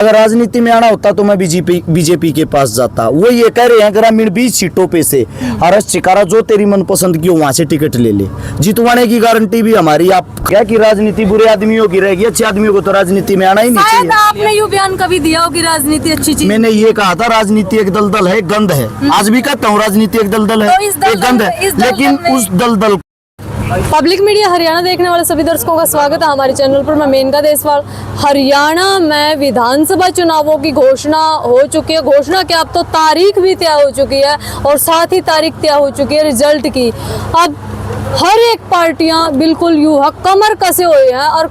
अगर राजनीति में आना होता तो मैं बीजेपी के पास जाता। वो ये कह रहे हैं ग्रामीण 20 सीटों पे से हर्ष चिकारा जो तेरी मनपसंद की हो वहां से टिकट ले ले, जितवाने की गारंटी भी हमारी। आप क्या कि राजनीति बुरे आदमियों की रहेगी, अच्छे आदमियों को तो राजनीति में आना ही नहीं चाहिए। आपने ये बयान कभी दिया हो कि राजनीति अच्छी चीज? मैंने ये कहा था राजनीति एक दलदल है, गंद है। आज भी कहता हूँ राजनीति एक दलदल है, एक गंद है, लेकिन उस दलदल। पब्लिक मीडिया हरियाणा देखने वाले सभी दर्शकों का स्वागत है हमारे चैनल पर। मैं मेनका देसवाल। हरियाणा में विधानसभा चुनावों की घोषणा हो चुकी है। घोषणा क्या, अब तो तारीख भी तय हो चुकी है और साथ ही तारीख तय हो चुकी है रिजल्ट की। अब हर एक पार्टियां बिल्कुल यूं कमर कसे हुए हैं और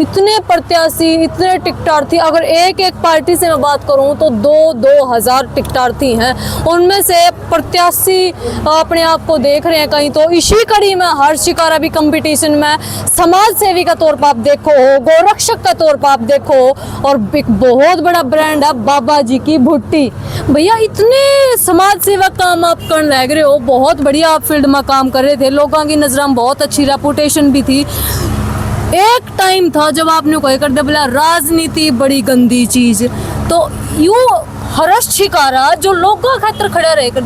इतने प्रत्याशी, इतने टिकटार्थी, अगर एक पार्टी से मैं बात करूं तो 2,000 टिकटार्थी हैं। उनमें से प्रत्याशी अपने आप को देख रहे हैं कहीं तो इसी कड़ी में हर्ष चिकारा भी कंपटीशन में समाज सेवी का तौर पर आप देखो, गोरक्षक का तौर पर आप देखो, और एक बहुत बड़ा ब्रांड है बाबा जी की भुट्टी। भैया इतने समाज सेवा काम आप कर लग रहे हो, बहुत बढ़िया आप फील्ड में काम कर रहे थे, लोगों की नजर में बहुत अच्छी रेपुटेशन भी थी। एक टाइम था जब आपने कोई कर दिया बोला राजनीति बड़ी गंदी चीज, तो यूं हर्ष चिकारा जो लोगों खातिर खड़े रहे कर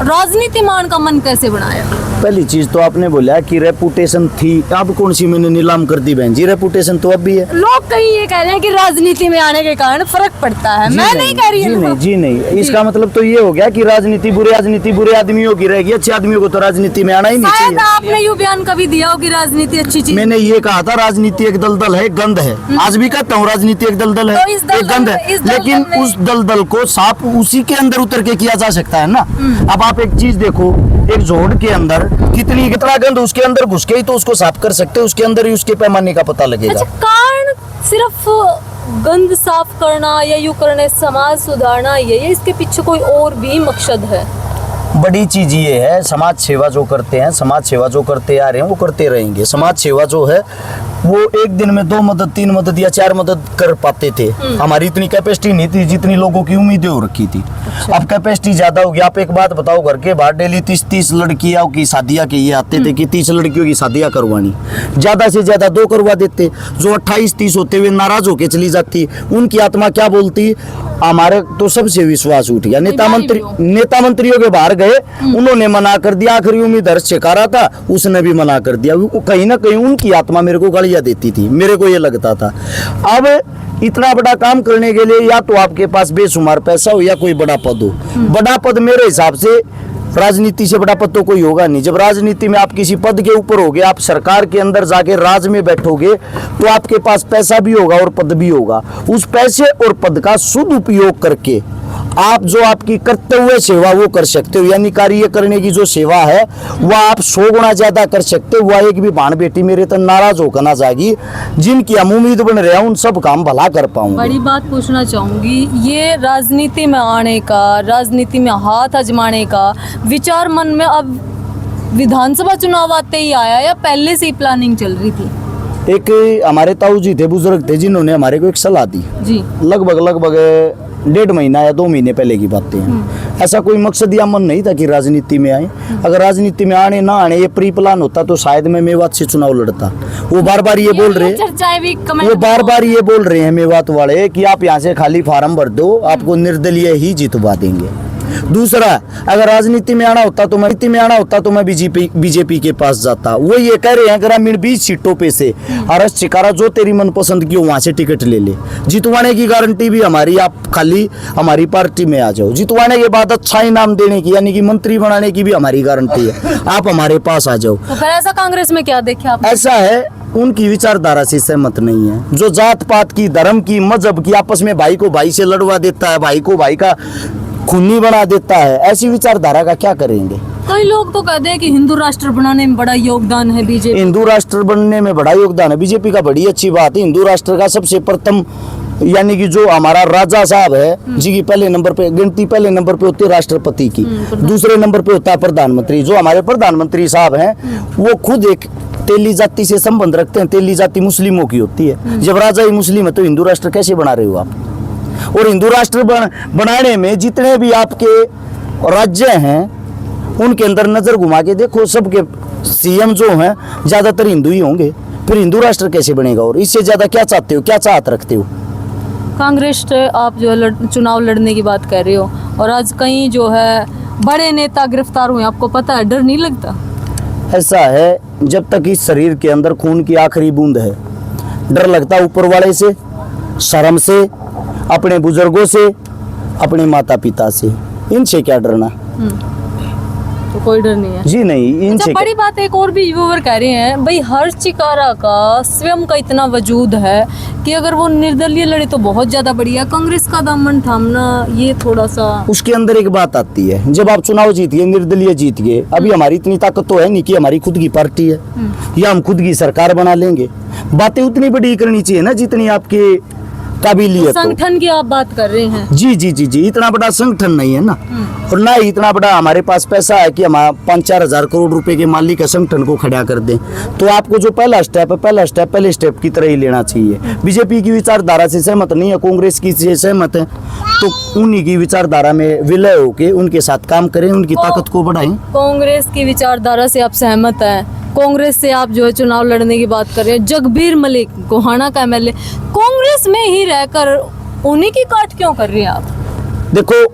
राजनीति मान का मन कैसे बनाया? पहली चीज तो आपने बोला कि रेपुटेशन थी, अब कौन सी मैंने नीलाम कर दी बहन जी? रेपुटेशन तो अब भी है। लोग कहीं ये कह रहे हैं कि राजनीति में आने के कारण फर्क पड़ता है। मैं नहीं कह रही हूँ। जी नहीं, इसका मतलब तो ये हो गया कि राजनीति बुरे आदमियों की रहेगी, अच्छे आदमियों को तो राजनीति में आना ही नहीं चाहिए। आपने ये बयान कभी दिया हो कि राजनीति अच्छी चीज? मैंने ये कहा था राजनीति एक दलदल है, गंद है। आज भी कहता हूँ राजनीति एक दलदल है, एक गंद है, लेकिन उस दलदल को साफ उसी के अंदर उतर के किया जा सकता है ना। अब आप एक चीज देखो, एक जोड़ के अंदर कितना गंद उसके अंदर घुस के ही तो उसको साफ कर सकते हो, उसके अंदर ही उसके पैमाने का पता लगेगा। अच्छा, कारण सिर्फ गंद साफ करना या यूं करने समाज सुधारना ये इसके पीछे कोई और भी मकसद है? बड़ी चीज ये है, समाज सेवा जो करते हैं, समाज सेवा जो करते आ रहे हैं वो करते रहेंगे। समाज सेवा जो है वो एक दिन में 2 मदद 3 मदद या 4 मदद कर पाते थे। हमारी इतनी कैपेसिटी नहीं थी जितनी लोगों की उम्मीदें हो रखी थी। अब कैपेसिटी ज्यादा होगी। आप एक बात बताओ, घर के बाहर डेली 30 लड़कियों की शादियां के ये आते थे कि 30 लड़कियों की शादियां करवानी, ज्यादा से ज्यादा 2 करवा देते। जो 28-30 होते हुए नाराज होके चली जाती, उनकी आत्मा क्या बोलती? हमारे तो सबसे विश्वास उठ गया। नेता मंत्रियों के बाहर गए, उन्होंने मना कर दिया। आखिरी उम्मीद हर्ष चिकारा था, उसने भी मना कर दिया। कहीं ना कहीं उनकी आत्मा मेरे को गालियां देती थी, मेरे को ये लगता था। अब इतना बड़ा काम करने के लिए या तो आपके पास बेशुमार पैसा हो या कोई बड़ा पद हो। बड़ा पद मेरे हिसाब से राजनीति से बड़ा पद तो कोई होगा नहीं। जब राजनीति में आप किसी पद के ऊपर होगे, आप सरकार के अंदर जाके राज में बैठोगे, तो आपके पास पैसा भी होगा और पद भी होगा। उस पैसे और पद का सदुपयोग करके आप जो आपकी कर्तव्य सेवा वो कर सकते हो, यानी कार्य करने की जो सेवा है वह आप 100 गुना ज्यादा कर सकते हो। वह एक भी भाण बेटी मेरे तक नाराज होकर ना जाएगी, जिनकी हम उम्मीद बन रहे हैं उन सब काम भला कर पाऊंगी। बड़ी बात पूछना चाहूंगी, ये राजनीति में आने का, राजनीति में हाथ आजमाने का विचार मन में अब विधानसभा चुनाव आते ही आया या पहले से ही प्लानिंग चल रही थी? एक हमारे ताऊ जी थे, बुजुर्ग थे, जिन्होंने हमारे को एक सलाह दी जी, लगभग 1.5 महीना या 2 महीने पहले की बातें हैं। ऐसा कोई मकसद या मन नहीं था कि राजनीति में आए। अगर राजनीति में आने ना आने ये प्री प्लान होता तो शायद मैं मेवात से चुनाव लड़ता। वो बार बार ये बोल रहे हैं मेवात वाले कि आप यहाँ से खाली फार्म भर दो, आपको निर्दलीय ही जितवा देंगे। दूसरा, अगर राजनीति में आना होता तो मैं बीजेपी के पास जाता। वो ये कह रहे हैं ग्रामीण 20 सीटों पे से हर्ष चिकारा जो तेरी मनपसंद की हो वहां से टिकट ले ले, जितवाने की गारंटी भी हमारी। आप खाली हमारी पार्टी में आ जाओ, जितवाने के बाद अच्छा इनाम देने की यानी कि मंत्री बनाने की भी हमारी गारंटी है। आप हमारे पास आ जाओ। तो फिर ऐसा कांग्रेस में क्या देखे आप? ऐसा है, उनकी विचारधारा से सहमत नहीं है। जो जात पात की, धर्म की, मजहब की, आपस में भाई को भाई से लड़वा देता है, भाई को भाई का खूनी बना देता है, ऐसी विचारधारा का क्या करेंगे? कई लोग तो कहते हैं कि हिंदू राष्ट्र बनाने में बड़ा योगदान है बीजेपी। हिंदू राष्ट्र बनने में बड़ा योगदान है बीजेपी का, बड़ी अच्छी बात है। हिंदू राष्ट्र का सबसे प्रथम यानी कि जो हमारा राजा साहब है जी की पहले नंबर पे गिनती, पहले नंबर पे होती है राष्ट्रपति की, दूसरे नंबर पे होता है प्रधानमंत्री। जो हमारे प्रधानमंत्री साहब हैं वो खुद एक तेली जाति से संबंध रखते हैं। तेली जाति मुस्लिमों की होती है। जब राजा ही मुस्लिम है तो हिंदू राष्ट्र कैसे बना रहे हो आप? और हिंदू राष्ट्र बनाने में जितने भी आपके राज्य हैं उनके अंदर नजर घुमा के देखो, सबके सीएम जो हैं ज्यादातर हिंदू ही होंगे। फिर हिंदू राष्ट्र कैसे बनेगा? और इससे ज्यादा क्या चाहते हो, क्या चाहत रखते हो? कांग्रेस से आप जो है चुनाव लड़ने की बात कर रहे हो और आज कई जो है बड़े नेता गिरफ्तार हुए, आपको पता है, डर नहीं लगता? ऐसा है, जब तक इस शरीर के अंदर खून की आखिरी बूंद है, डर लगता ऊपर वाले से, शर्म से, अपने बुजुर्गों से, अपने माता पिता से। इनसे क्या डरना? तो कोई डर नहीं है। जी नहीं, अच्छा, इनसे बड़ी बात एक और भी व्यूअर कह रहे हैं, भाई हर्ष चिकारा का स्वयं का इतना वजूद है कि अगर वो निर्दलीय लड़े तो बहुत ज्यादा बढ़िया, कांग्रेस का दामन थामना ये थोड़ा सा। उसके अंदर एक बात आती है, जब आप चुनाव जीतिए, निर्दलीय जीत गए, अभी हमारी इतनी ताकत तो है नहीं कि हमारी खुद की पार्टी है या हम खुद की सरकार बना लेंगे। बातें उतनी बड़ी करनी चाहिए ना जितनी आपके काबिलियत हो। संगठन की आप बात कर रहे हैं। जी जी जी जी, इतना बड़ा संगठन नहीं है ना, और ना ही इतना बड़ा हमारे पास पैसा है कि हम 5-4 हजार करोड़ रुपए के मालिक का संगठन को खड़ा कर दें। तो आपको जो पहला स्टेप है, पहले स्टेप की तरह ही लेना चाहिए। बीजेपी की विचारधारा से सहमत नहीं है, कांग्रेस की से सहमत है, तो उन्हीं की विचारधारा में विलय होके उनके साथ काम करें, उनकी ताकत को बढ़ाएं। कांग्रेस की विचारधारा से आप सहमत हैं? कांग्रेस से आप जो है चुनाव लड़ने की बात कर रहे हैं। जगबीर मलिक गोहाना का एमएलए, कांग्रेस में ही रहकर उन्हीं की काट क्यों कर रहे हैं आप? देखो,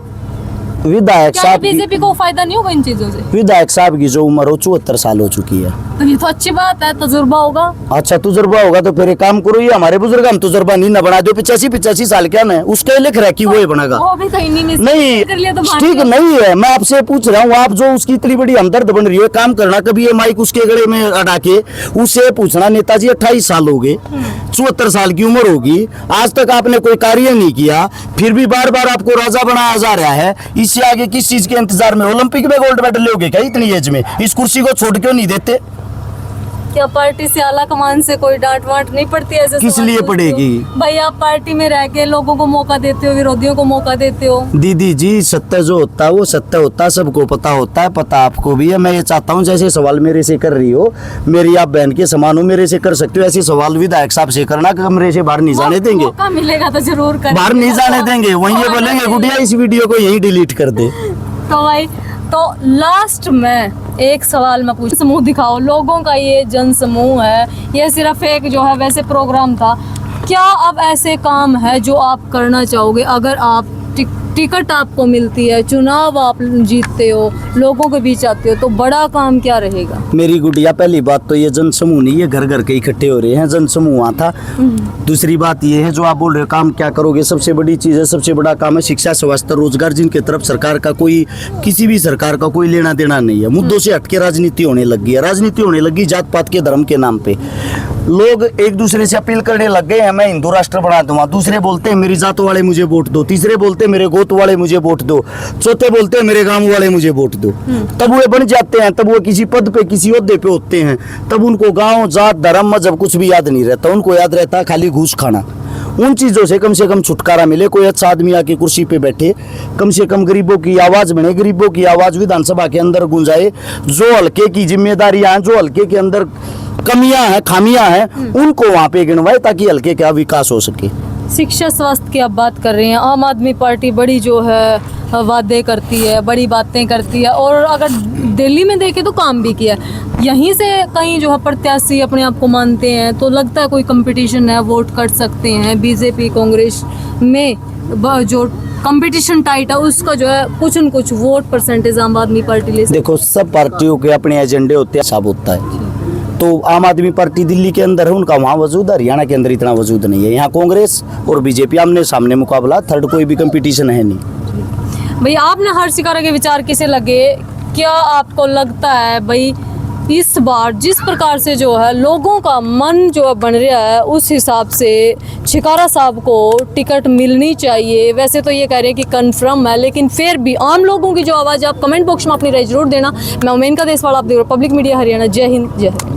विधायक साहब बीजेपी को फायदा नहीं होगा इन चीजों से? विधायक साहब की जो उम्र हो 74 साल हो चुकी है। तो ये तो अच्छी बात है, तजुर्बा होगा। अच्छा, तजुर्बा होगा तो फिर एक काम करो, ये हमारे बुजुर्ग हम तजुर्बा नहीं ना बना दो। 85 साल क्या ना, उसके लिख रहा है कि वो ही बनेगा। वो भी कहीं नहीं नहीं, कर लिया तो ठीक नहीं है। मैं आपसे पूछ रहा हूँ, आप जो उसकी इतनी बड़ी हमदर्द बन रही है, काम करना, कभी ये माइक उसके गले में अड़ा के उससे पूछना, नेताजी 28 साल हो गए, 74 साल की उम्र होगी, आज तक आपने कोई कार्य नहीं किया, फिर भी बार बार आपको राजा बनाया जा रहा है। इससे आगे किस चीज के इंतजार में? ओलंपिक में गोल्ड मेडल लोगे क्या इतनी एज में? इस कुर्सी को छोड़ क्यों नहीं देते? क्या पार्टी से, आला कमान से कोई डांट वांट नहीं पड़ती? ऐसे किस सवाल लिए पूछते हो? पड़ेगी? भाई आप पार्टी में रह के लोगों को मौका देते हो, विरोधियों को मौका देते हो। दीदी जी, सत्य जो होता है वो सत्य होता है, सबको पता होता है, पता आपको भी है। मैं ये चाहता हूँ जैसे सवाल मेरे से कर रही हो, मेरी आप बहन के समान हो, मेरे से कर सकते हो, ऐसे सवाल विधायक साहब से करना। कमरे से बाहर नहीं जाने देंगे, मौका मिलेगा तो जरूर करेंगे। बाहर नहीं जाने देंगे। वहीं ये बोलेंगे गुड़िया इस वीडियो को यहीं डिलीट कर दे। तो भाई, तो लास्ट में एक सवाल मैं पूछ, समूह दिखाओ लोगों का, ये जन समूह है, ये सिर्फ एक जो है वैसे प्रोग्राम था, क्या अब ऐसे काम है जो आप करना चाहोगे? अगर आप टिकट आपको मिलती है, चुनाव आप जीतते हो, लोगों के बीच आते हो, तो बड़ा काम क्या रहेगा? मेरी गुड़िया, पहली बात तो ये जन समूह नहीं, ये घर घर के इकट्ठे हो रहे हैं, जन समूह वहाँ था। दूसरी बात ये है, जो आप बोल रहे हो काम क्या करोगे, सबसे बड़ी चीज़ है, सबसे बड़ा काम है शिक्षा, स्वास्थ्य, रोजगार, जिनके तरफ सरकार का कोई, किसी भी सरकार का कोई लेना देना नहीं है। मुद्दों से हटके राजनीति होने लगी है, राजनीति होने लगी जात पात के, धर्म के नाम पे। लोग एक दूसरे से अपील करने लग गए हैं, मैं हिंदू राष्ट्र बना दूंगा। दूसरे बोलते हैं मेरी जात वाले मुझे वोट दो, तीसरे बोलते हैं मेरे गोत वाले मुझे वोट दो, चौथे बोलते हैं मेरे गांव वाले मुझे वोट दो। तब वो बन जाते हैं, तब वो किसी पद पे, किसी ओहदे पे होते हैं, तब उनको गांव, जात, धर्म, मजहब कुछ भी याद नहीं रहता, उनको याद रहता है खाली घूस खाना। उन चीज़ों से कम छुटकारा मिले, कोई अच्छा आदमी आके कुर्सी पे बैठे, कम से कम गरीबों की आवाज़ बने, गरीबों की आवाज़ विधानसभा के अंदर गूंजाए। जो हल्के की जिम्मेदारियां, जो हल्के के अंदर कमियां हैं, खामियां हैं, उनको वहाँ पे गिनवाए ताकि हल्के का विकास हो सके। शिक्षा, स्वास्थ्य की आप बात कर रहे हैं। आम आदमी पार्टी बड़ी जो है वादे करती है, बड़ी बातें करती है, और अगर दिल्ली में देखें तो काम भी किया है। यहीं से कहीं जो है प्रत्याशी अपने आप को मानते हैं, तो लगता है कोई कंपटीशन है, वोट कर सकते हैं। बीजेपी कांग्रेस में जो कंपटीशन टाइट है, उसका जो है कुछ न कुछ वोट परसेंटेज आम आदमी पार्टी ले सकती है। देखो, सब पार्टियों के अपने एजेंडे होते हैं, सब होता है। तो आम आदमी पार्टी दिल्ली के अंदर है, उनका वहाँ वजूद है, हरियाणा के अंदर इतना वजूद नहीं है। यहाँ कांग्रेस और बीजेपी आमने सामने मुकाबला, थर्ड कोई भी कंपटीशन है नहीं। भाई आपने हर्ष चिकारा के विचार कैसे लगे? क्या आपको लगता है भाई इस बार जिस प्रकार से जो है लोगों का मन जो बन रहा है, उस हिसाब से चिकारा साहब को टिकट मिलनी चाहिए? वैसे तो ये कह रहे हैं कि कन्फर्म है, लेकिन फिर भी आम लोगों की जो आवाज़ है, आप कमेंट बॉक्स में अपनी राय जरूर देना। मैं मेनका देसवाल, आप देख रहे हो पब्लिक मीडिया हरियाणा। जय हिंद, जय हिंद।